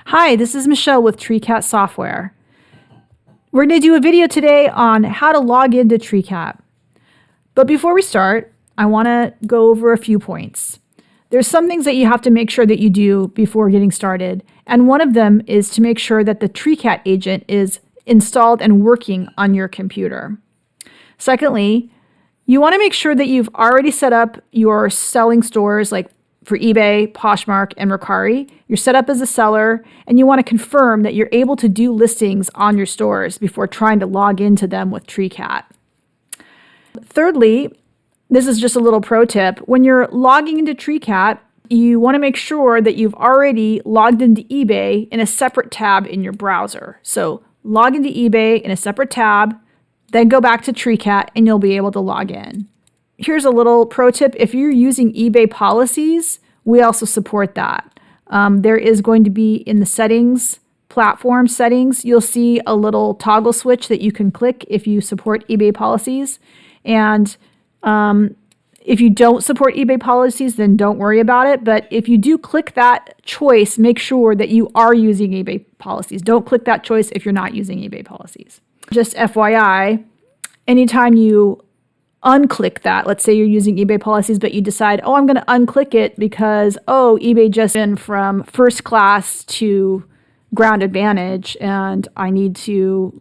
Hi, this is Michelle with Treecat Software. We're going to do a video today on how to log into Treecat. But before we start, I want to go over a few points. There's some things that you have to make sure that you do before getting started, and one of them is to make sure that the Treecat agent is installed and working on your computer. Secondly, you want to make sure that you've already set up your selling stores like for eBay, Poshmark, and Mercari. You're set up as a seller, and you want to confirm that you're able to do listings on your stores before trying to log into them with Treecat. Thirdly, this is just a little pro tip. When you're logging into Treecat, you want to make sure that you've already logged into eBay in a separate tab in your browser. So log into eBay in a separate tab, then go back to Treecat, and you'll be able to log in. Here's a little pro tip. If you're using eBay policies, we also support that. There is going to be in the settings, platform settings, you'll see a little toggle switch that you can click if you support eBay policies. And if you don't support eBay policies, then don't worry about it. But if you do click that choice, make sure that you are using eBay policies. Don't click that choice if you're not using eBay policies. Just FYI, anytime you unclick that, let's say you're using eBay policies, but you decide, oh, I'm going to unclick it because, oh, eBay just went from first class to ground advantage and I need to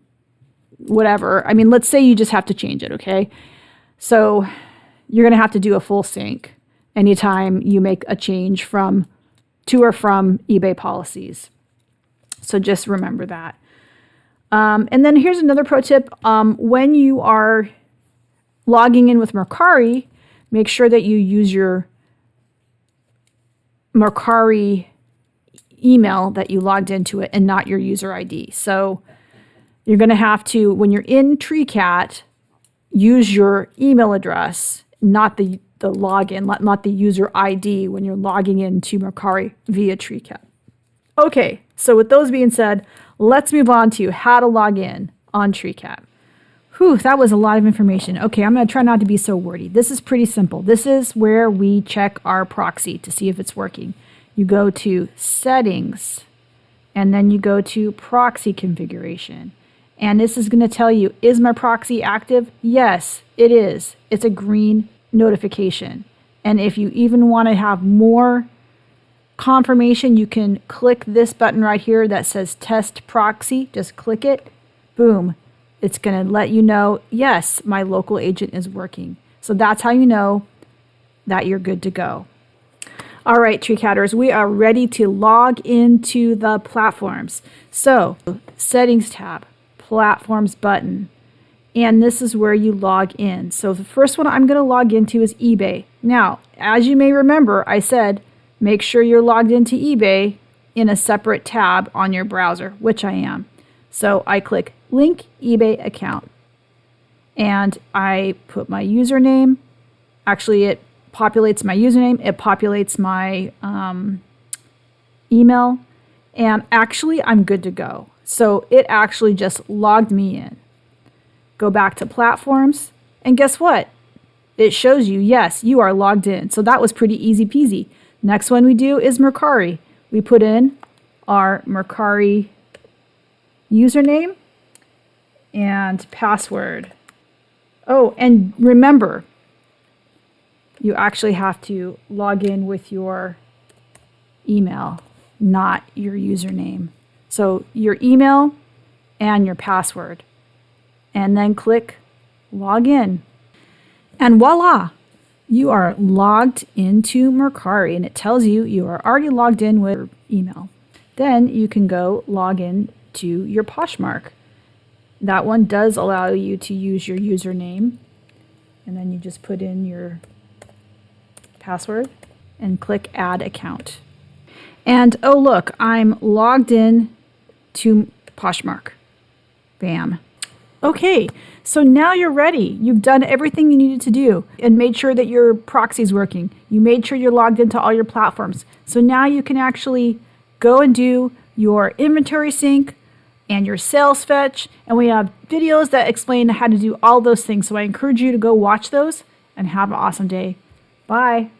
whatever. I mean, let's say you just have to change it, okay? So you're going to have to do a full sync anytime you make a change from to or from eBay policies. So just remember that. And then here's another pro tip. When you are logging in with Mercari, make sure that you use your Mercari email that you logged into it and not your user ID. So you're going to have to, when you're in Treecat, use your email address, not the login, not the user ID when you're logging into Mercari via Treecat. Okay, so with those being said, let's move on to how to log in on Treecat. Whew, that was a lot of information. Okay, I'm going to try not to be so wordy. This is pretty simple. This is where we check our proxy to see if it's working. You go to Settings, and then you go to Proxy Configuration. And this is going to tell you, is my proxy active? Yes, it is. It's a green notification. And if you even want to have more confirmation, you can click this button right here that says Test Proxy. Just click it. Boom. It's going to let you know, yes, my local agent is working. So that's how you know that you're good to go. All right, Treecatters, we are ready to log into the platforms. So, Settings tab, Platforms button, and this is where you log in. So the first one I'm going to log into is eBay. Now, as you may remember, I said, make sure you're logged into eBay in a separate tab on your browser, which I am. So I click Link eBay account, and I put my username. Actually, it populates my username. It populates my email, and actually, I'm good to go. So it actually just logged me in. Go back to platforms, and guess what? It shows you, yes, you are logged in. So that was pretty easy peasy. Next one we do is Mercari. We put in our Mercari username and password. Oh, and remember, you actually have to log in with your email, not your username. So your email and your password. And then click log in. And voila, you are logged into Mercari, and it tells you you are already logged in with your email. Then you can go log in to your Poshmark. That one does allow you to use your username, and then you just put in your password and click add account. And oh look, I'm logged in to Poshmark. Bam. Okay, so now you're ready. You've done everything you needed to do and made sure that your proxy's working. You made sure you're logged into all your platforms. So now you can actually go and do your inventory sync and your sales fetch. And we have videos that explain how to do all those things. So I encourage you to go watch those and have an awesome day. Bye.